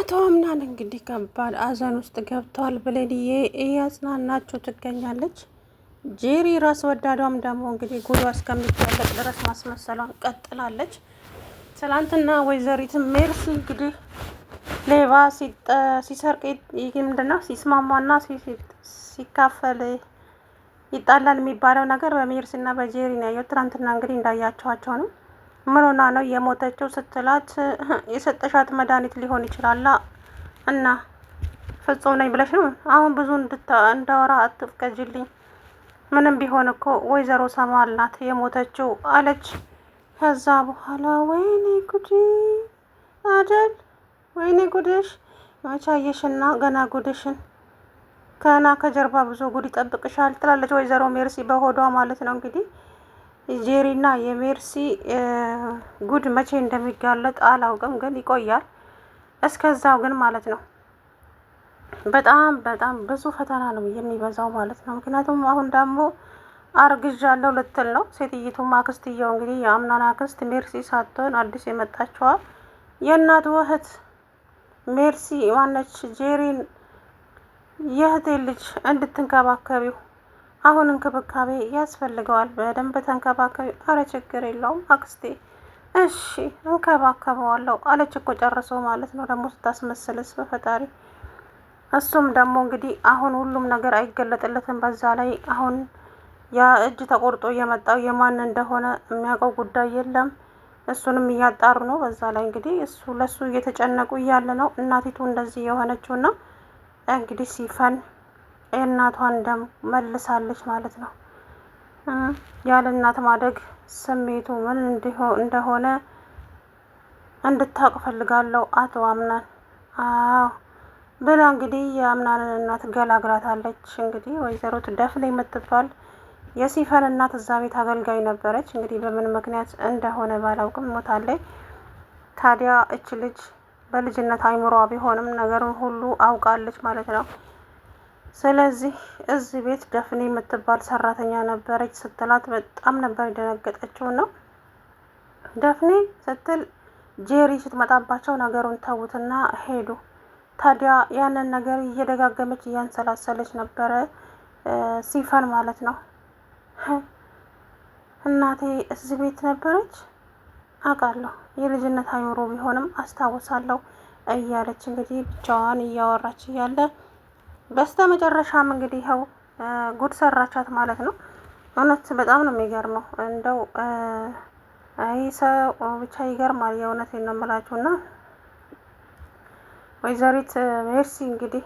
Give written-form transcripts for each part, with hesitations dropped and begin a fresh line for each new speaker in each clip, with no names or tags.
አቶ አምናን እንግዲህ ከባድ ሐዘን ውስጥ ገብተዋል። ብሌንዬ እያጽናናችሁ ትገኛለች። ጄሪ ራስ ወዳዷም ደግሞ እንግዲህ ጉዷ እስከሚጋለጥ ድረስ ማስመሰሏን ቀጥላለች። ትላንትና ወይዘሪት ሜርሲ እንግዲህ ሌባ ሲሰርቅ ምንድነው ሲስማማና ሲካፈል ይጣላል የሚባለው ነገር በሜርሲና በጄሪ ነው ያየሁት። ትናንትና እንግዲህ እንዳያቸዋቸው ነው። ምን ሆና ነው የሞተችው ስትላት የሰጠሻት መድኃኒት ሊሆን ይችላል እና ፍጹም ነኝ ብለሽ ነው አሁን ብዙ እንዳወራ አትፍቀጅልኝ። ምንም ቢሆን እኮ ወይዘሮ ሰማል ናት የሞተችው አለች። ከዛ በኋላ ወይኔ ጉዴ አደል ወይኔ ጉድሽ መቻየሽና ገና ጉድሽን ከና ከጀርባ ብዙ ጉድ ይጠብቅሻል ትላለች ወይዘሮ ሜርሲ በሆዷ ማለት ነው። እንግዲህ ጄሪና የሜርሲ ጉድ መቼ እንደሚጋለጥ አላውቅም፣ ግን ይቆያል። እስከዛው ግን ማለት ነው በጣም ብዙ ፈተና ነው የሚበዛው ማለት ነው። ምክንያቱም አሁን ደግሞ አርግዣለሁ ልትል ነው ሴትይቱም። አክስትየው እንግዲህ የአምናን አክስት ሜርሲ ሳትሆን አዲስ የመጣችዋ የእናቱ እህት ሜርሲ ዋነች። ጄሪን የእህቴ ልጅ እንድትንከባከቢው አሁን እንክብካቤ ያስፈልገዋል፣ በደንብ ተንከባከቢ። አረ ችግር የለውም አክስቴ፣ እሺ እንከባከበዋለሁ አለች እኮ ጨርሶ ማለት ነው። ደግሞ ስታስመስልስ በፈጣሪ። እሱም ደግሞ እንግዲህ አሁን ሁሉም ነገር አይገለጥለትም። በዛ ላይ አሁን ያ እጅ ተቆርጦ የመጣው የማን እንደሆነ የሚያውቀው ጉዳይ የለም። እሱንም እያጣሩ ነው። በዛ ላይ እንግዲህ እሱ ለሱ እየተጨነቁ እያለ ነው እናቲቱ እንደዚህ የሆነችውና እንግዲህ ሲፈን የእናቷን ደም መልሳለች ማለት ነው። ያለ እናት ማደግ ስሜቱ ምን እንደሆነ እንድታውቅ ፈልጋለሁ አቶ አምናን። አዎ ብላ እንግዲህ የአምናንን እናት ገላግላታለች። እንግዲህ ወይዘሮ ደፍኔ የምትባል የሲፈን እናት እዛ ቤት አገልጋይ ነበረች። እንግዲህ በምን ምክንያት እንደሆነ ባላውቅም ሞታለች። ታዲያ እች ልጅ በልጅነት አይምሯ ቢሆንም ነገሩን ሁሉ አውቃለች ማለት ነው። ስለዚህ እዚህ ቤት ደፍኔ የምትባል ሰራተኛ ነበረች ስትላት በጣም ነበር የደነገጠችው ነው። ደፍኔ ስትል ጄሪ ስትመጣባቸው ነገሩን ተዉትና ሄዱ። ታዲያ ያንን ነገር እየደጋገመች እያንሰላሰለች ነበረ ሲፈን ማለት ነው። እናቴ እዚህ ቤት ነበረች አውቃለሁ፣ የልጅነት አይምሮ ቢሆንም አስታውሳለሁ እያለች እንግዲህ ብቻዋን እያወራች እያለ በስተ መጨረሻም እንግዲህ ይኸው ጉድ ሰራቻት ማለት ነው። እውነት በጣም ነው የሚገርመው። እንደው አይ ሰው ብቻ ይገርማል። የእውነቴን ነው የምላችሁና ወይዘሪት ሜርሲ እንግዲህ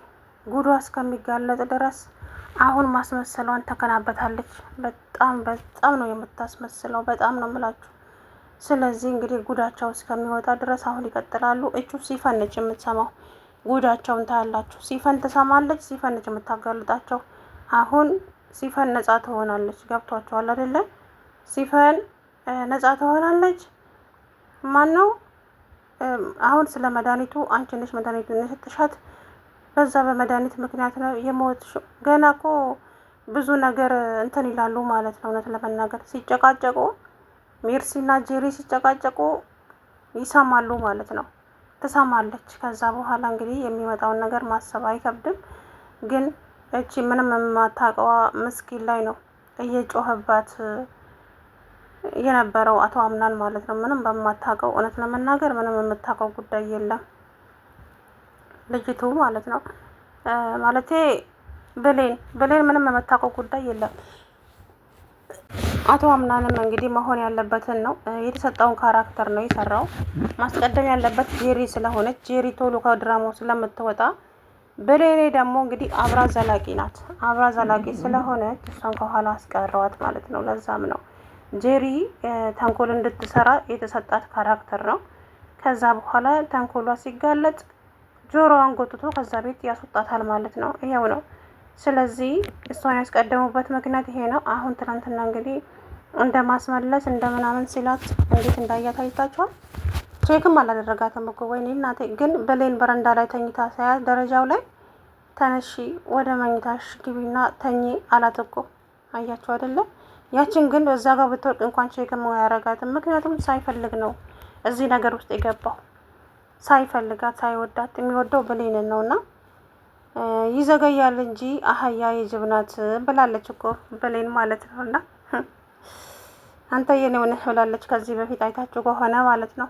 ጉዷ እስከሚጋለጥ ድረስ አሁን ማስመሰሏን ተከናበታለች። በጣም ነው የምታስመስለው፣ በጣም ነው የምላችሁ። ስለዚህ እንግዲህ ጉዳቸው እስከሚወጣ ድረስ አሁን ይቀጥላሉ። እቹ ሲፈን ነች የምትሰማው። ጉዳቸውን ታያላችሁ። ሲፈን ትሰማለች፣ ሲፈን ነች የምታጋልጣቸው። አሁን ሲፈን ነጻ ትሆናለች። ገብቷቸዋል አይደለ? ሲፈን ነጻ ትሆናለች። ማን ነው አሁን ስለ መድኃኒቱ አንቺ ነሽ መድኃኒቱን የሰጠሻት፣ በዛ በመድኃኒት ምክንያት ነው የሞትሽው። ገና እኮ ብዙ ነገር እንትን ይላሉ ማለት ነው። እውነት ለመናገር ሲጨቃጨቁ ሜርሲና ጄሪ ሲጨቃጨቁ ይሰማሉ ማለት ነው። ትሰማለች። ከዛ በኋላ እንግዲህ የሚመጣውን ነገር ማሰብ አይከብድም። ግን እቺ ምንም የማታውቀዋ ምስኪን ላይ ነው እየጮህባት የነበረው አቶ አምናን ማለት ነው። ምንም በማታውቀው እውነት ለመናገር ምንም የምታውቀው ጉዳይ የለም ልጅቱ ማለት ነው። ማለቴ ብሌን ምንም የምታውቀው ጉዳይ የለም። አቶ አምናንም እንግዲህ መሆን ያለበትን ነው የተሰጠውን ካራክተር ነው የሰራው። ማስቀደም ያለበት ጄሪ ስለሆነች ጄሪ ቶሎ ከድራማው ስለምትወጣ፣ ብሌኔ ደግሞ እንግዲህ አብራ ዘላቂ ናት። አብራ ዘላቂ ስለሆነች እሷን ከኋላ አስቀረዋት ማለት ነው። ለዛም ነው ጄሪ ተንኮል እንድትሰራ የተሰጣት ካራክተር ነው። ከዛ በኋላ ተንኮሏ ሲጋለጥ ጆሮዋን ጎትቶ ከዛ ቤት ያስወጣታል ማለት ነው። ይሄው ነው። ስለዚህ እሷን ያስቀደሙበት ምክንያት ይሄ ነው። አሁን ትናንትና እንግዲህ እንደማስመለስ እንደምናምን ሲላት እንዴት እንዳያት አይታችኋል። ቼክም አላደረጋትም እኮ ወይኔ እናቴ። ግን ብሌን በረንዳ ላይ ተኝታ ሳያት ደረጃው ላይ ተነሺ ወደ መኝታሽ ግቢና ተኚ አላት እኮ። አያችሁ አይደለም? ያችን ግን በዛ ጋር ብትወርቅ እንኳን ቼክም አያረጋትም። ምክንያቱም ሳይፈልግ ነው እዚህ ነገር ውስጥ የገባው። ሳይፈልጋት ሳይወዳት የሚወደው ብሌንን ነውና ይዘገያል እንጂ አህያ የጅብ ናት ብላለች እኮ ብሌን ማለት ነውና አንተ የኔ ሆነህ ብላለች ከዚህ በፊት አይታችሁ ከሆነ ማለት ነው።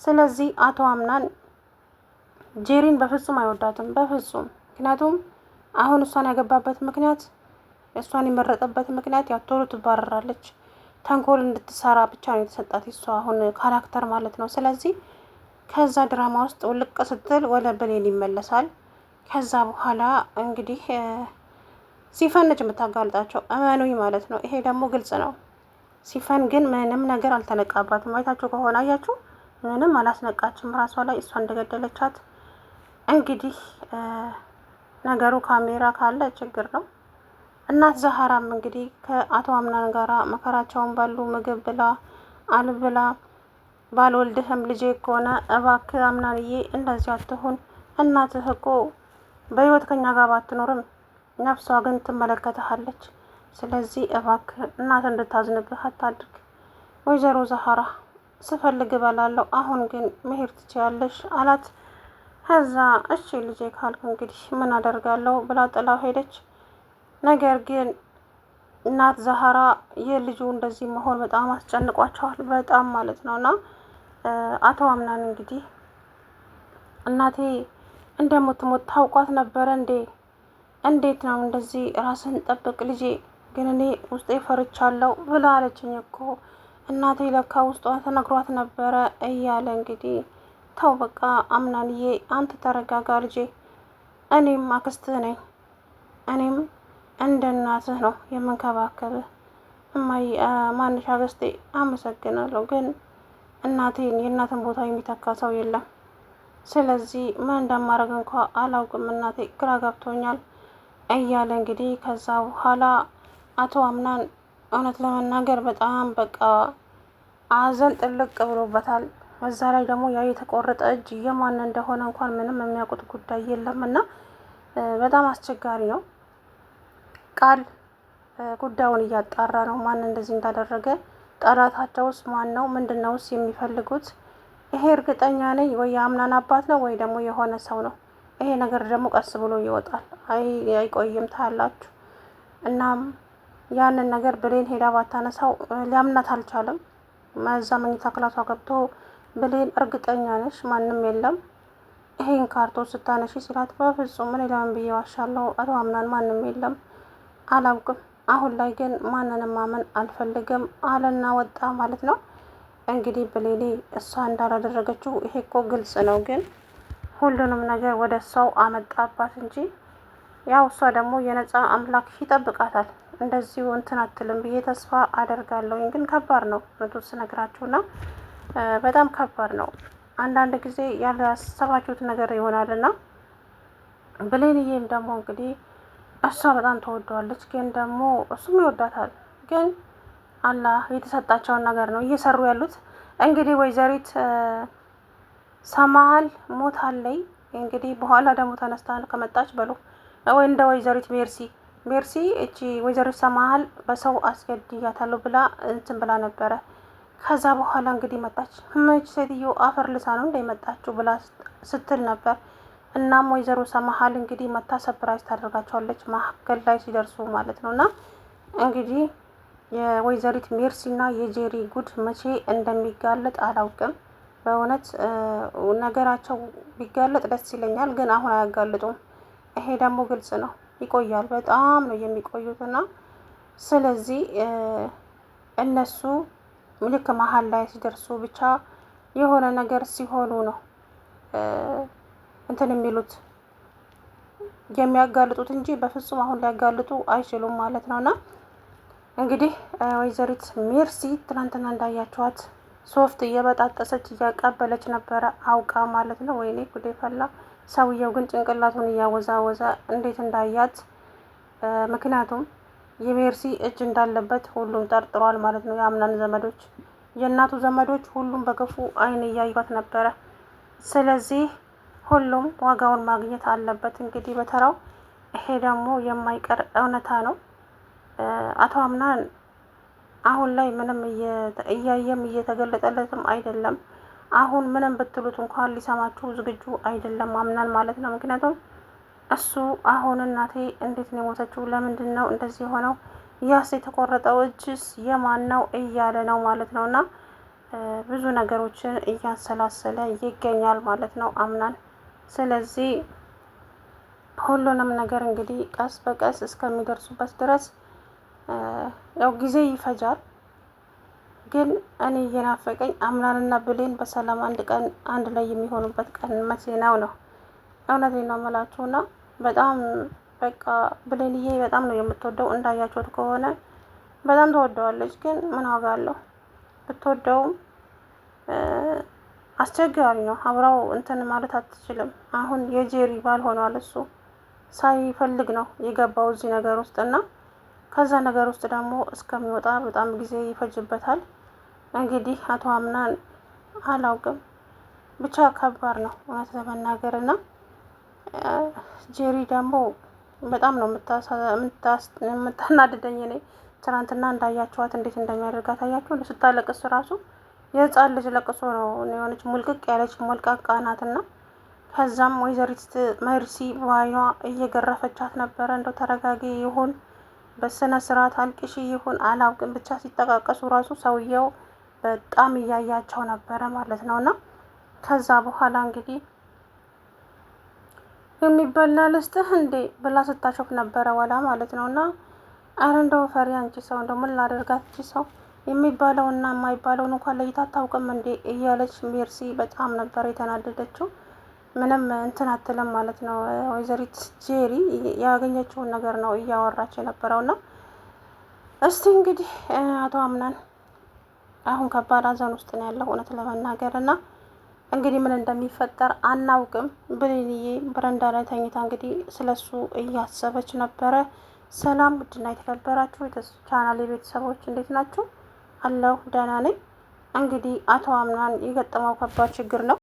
ስለዚህ አቶ አምናን ጄሪን በፍጹም አይወዳትም፣ በፍጹም። ምክንያቱም አሁን እሷን ያገባበት ምክንያት እሷን የመረጠበት ምክንያት ያው ቶሎ ትባረራለች፣ ተንኮል እንድትሰራ ብቻ ነው የተሰጣት እሷ አሁን ካራክተር ማለት ነው። ስለዚህ ከዛ ድራማ ውስጥ ውልቅ ስትል ወደ ብሌን ይመለሳል። ከዛ በኋላ እንግዲህ ሲፈን ነች የምታጋልጣቸው፣ እመኑኝ ማለት ነው። ይሄ ደግሞ ግልጽ ነው። ሲፈን ግን ምንም ነገር አልተነቃባትም። አይታችሁ ከሆነ አያችሁ፣ ምንም አላስነቃችም ራሷ ላይ እሷ እንደገደለቻት። እንግዲህ ነገሩ ካሜራ ካለ ችግር ነው። እናት ዛህራም እንግዲህ ከአቶ አምናን ጋራ መከራቸውን ባሉ ምግብ ብላ አልብላ ባልወልድህም ልጄ ከሆነ እባክህ አምናንዬ እንደዚህ አትሁን፣ እናትህ እኮ በህይወት ከኛ ጋር ባትኖርም ነፍሷ ግን ትመለከተሃለች። ስለዚህ እባክህ እናት እንድታዝንብህ አታድርግ። ወይዘሮ ዛህራ ስፈልግ እበላለሁ፣ አሁን ግን መሄድ ትችያለሽ አላት። ከዛ እሺ ልጄ ካልክ እንግዲህ ምን አደርጋለሁ ብላ ጥላው ሄደች። ነገር ግን እናት ዛህራ የልጁ እንደዚህ መሆን በጣም አስጨንቋቸዋል፣ በጣም ማለት ነው። እና አቶ አምናን እንግዲህ እናቴ እንደምትሞት ታውቋት ነበረ እንዴ? እንዴት ነው እንደዚህ ራስን ጠብቅ ልጄ፣ ግን እኔ ውስጤ ፈርቻለሁ ብላ አለችኝ እኮ እናቴ ለካ ውስጧ ተነግሯት ነበረ እያለ እንግዲህ ተው በቃ አምናንዬ አንተ ተረጋጋ ልጄ፣ እኔም አክስትህ ነኝ፣ እኔም እንደ እናትህ ነው የምንከባከብህ። እማዬ ማንሻ አክስቴ አመሰግናለሁ፣ ግን እናቴን የእናትን ቦታ የሚተካ ሰው የለም። ስለዚህ ምን እንደማደርግ እንኳ አላውቅም እናቴ፣ ግራ ገብቶኛል እያለ እንግዲህ ከዛ በኋላ አቶ አምናን እውነት ለመናገር በጣም በቃ አዘን ጥልቅ ብሎበታል። በዛ ላይ ደግሞ ያ የተቆረጠ እጅ የማን እንደሆነ እንኳን ምንም የሚያውቁት ጉዳይ የለም እና በጣም አስቸጋሪ ነው። ቃል ጉዳዩን እያጣራ ነው፣ ማን እንደዚህ እንዳደረገ፣ ጠላታቸውስ ማን ነው፣ ምንድነውስ የሚፈልጉት? ይሄ እርግጠኛ ነኝ ወይ የአምናን አባት ነው ወይ ደግሞ የሆነ ሰው ነው። ይሄ ነገር ደግሞ ቀስ ብሎ ይወጣል፣ አይቆይም ታያላችሁ። እናም ያንን ነገር ብሌን ሄዳ ባታነሳው ሊያምናት አልቻለም። መዛ መኝታ ክላሷ ገብቶ ብሌን እርግጠኛ ነሽ ማንም የለም ይሄን ካርቶን ስታነሺ ሲላት፣ በፍጹም እኔ ለምን ብዬ ዋሻለሁ አቶ አምናን ማንም የለም አላውቅም፣ አሁን ላይ ግን ማንንም ማመን አልፈልግም አለና ወጣ ማለት ነው። እንግዲህ ብሌኔ እሷ እንዳላደረገችው ይሄ እኮ ግልጽ ነው፣ ግን ሁሉንም ነገር ወደ እሷው አመጣባት እንጂ ያው እሷ ደግሞ የነፃ አምላክ ይጠብቃታል። እንደዚሁ እንትን አትልም ብዬ ተስፋ አደርጋለሁ። ግን ከባድ ነው እውነቱን ስነግራችሁና በጣም ከባድ ነው። አንዳንድ ጊዜ ያላሰባችሁት ነገር ይሆናልና ብሌንዬም ደግሞ እንግዲህ እሷ በጣም ተወደዋለች፣ ግን ደግሞ እሱም ይወዳታል። ግን አላህ የተሰጣቸውን ነገር ነው እየሰሩ ያሉት። እንግዲህ ወይዘሪት ሰማሃል ሞታለይ። እንግዲህ በኋላ ደግሞ ተነስታ ከመጣች በሉ ወይ እንደ ወይዘሪት ሜርሲ እቺ ወይዘሪት ሰማሃል በሰው አስገድያታለሁ ብላ እንትን ብላ ነበረ። ከዛ በኋላ እንግዲህ መጣች። መች ሴትዮ አፈር ልሳ ነው እንደመጣችው ብላ ስትል ነበር። እናም ወይዘሮ ሰማሃል እንግዲህ መታ ሰፕራይዝ ታደርጋቸዋለች መካከል ላይ ሲደርሱ ማለት ነው። እና እንግዲህ የወይዘሪት ሜርሲና የጄሪ ጉድ መቼ እንደሚጋለጥ አላውቅም። በእውነት ነገራቸው ቢጋለጥ ደስ ይለኛል፣ ግን አሁን አያጋልጡም። ይሄ ደግሞ ግልጽ ነው፣ ይቆያል፣ በጣም ነው የሚቆዩትና ስለዚህ እነሱ ልክ መሀል ላይ ሲደርሱ ብቻ የሆነ ነገር ሲሆኑ ነው እንትን የሚሉት የሚያጋልጡት እንጂ በፍጹም አሁን ሊያጋልጡ አይችሉም ማለት ነውና እንግዲህ ወይዘሪት ሜርሲ ትናንትና እንዳያቸዋት ሶፍት እየበጣጠሰች እያቀበለች ነበረ፣ አውቃ ማለት ነው። ወይኔ ጉዴ ፈላ። ሰውየው ግን ጭንቅላቱን እያወዛወዘ እንዴት እንዳያት፣ ምክንያቱም የሜርሲ እጅ እንዳለበት ሁሉም ጠርጥሯል ማለት ነው። የአምናን ዘመዶች፣ የእናቱ ዘመዶች ሁሉም በክፉ አይን እያዩት ነበረ። ስለዚህ ሁሉም ዋጋውን ማግኘት አለበት እንግዲህ በተራው። ይሄ ደግሞ የማይቀር እውነታ ነው። አቶ አምናን አሁን ላይ ምንም እያየም እየተገለጠለትም አይደለም። አሁን ምንም ብትሉት እንኳን ሊሰማችሁ ዝግጁ አይደለም አምናን ማለት ነው። ምክንያቱም እሱ አሁን እናቴ እንዴት ነው የሞተችው? ለምንድን ነው እንደዚህ የሆነው? ያስ የተቆረጠው እጅስ የማን ነው እያለ ነው ማለት ነው። እና ብዙ ነገሮችን እያሰላሰለ ይገኛል ማለት ነው አምናን። ስለዚህ ሁሉንም ነገር እንግዲህ ቀስ በቀስ እስከሚደርሱበት ድረስ ያው ጊዜ ይፈጃል። ግን እኔ እየናፈቀኝ አምናንና ብሌን በሰላም አንድ ቀን አንድ ላይ የሚሆኑበት ቀን መቼ ነው? እውነቴን ነው የምላችሁና በጣም በቃ ብሌንዬ በጣም ነው የምትወደው። እንዳያችሁት ከሆነ በጣም ተወደዋለች። ግን ምን ዋጋ አለው? ብትወደውም አስቸጋሪ ነው። አብራው እንትን ማለት አትችልም። አሁን የጄሪ ባል ሆኗል። እሱ ሳይፈልግ ነው የገባው እዚህ ነገር ውስጥ እና ከዛ ነገር ውስጥ ደግሞ እስከሚወጣ በጣም ጊዜ ይፈጅበታል። እንግዲህ አቶ አምናን አላውቅም ብቻ ከባድ ነው እውነት ለመናገር እና ጄሪ ደግሞ በጣም ነው የምታናድደኝ። እኔ ትናንትና እንዳያችኋት እንዴት እንደሚያደርጋት አያችሁ? ስታለቅስ ራሱ የህፃን ልጅ ለቅሶ ነው የሆነች ሙልቅቅ ያለች ሞልቃቃ ናትና ከዛም ወይዘሪት መርሲ በአይኗ እየገረፈቻት ነበረ። እንደው ተረጋጊ ይሁን በስነ ስርዓት አልቅሺ ይሁን አላውቅም ብቻ ሲጠቃቀሱ ራሱ ሰውየው በጣም እያያቸው ነበረ ማለት ነው። እና ከዛ በኋላ እንግዲህ የሚበላ ልስጥህ እንዴ ብላ ስታሾፍ ነበረ ወላ ማለት ነው። እና አረ እንደው ፈሪ አንቺ ሰው እንደው ምን ላደርጋት እቺ ሰው የሚባለውና የማይባለውን እንኳን ለይታ አታውቅም እንዴ እያለች ሜርሲ በጣም ነበር የተናደደችው። ምንም እንትን አትልም ማለት ነው። ወይዘሪት ጄሪ ያገኘችውን ነገር ነው እያወራች የነበረውና እስቲ እንግዲህ አቶ አምናን አሁን ከባድ ሐዘን ውስጥ ነው ያለው እውነት ለመናገር እና እንግዲህ ምን እንደሚፈጠር አናውቅም። ብሌንዬ በረንዳ ላይ ተኝታ እንግዲህ ስለሱ እያሰበች ነበረ። ሰላም ውድና የተከበራችሁ የቻናሌ ቤተሰቦች እንዴት ናችሁ? አለሁ ደህና ነኝ። እንግዲህ አቶ አምናን የገጠመው ከባድ ችግር ነው።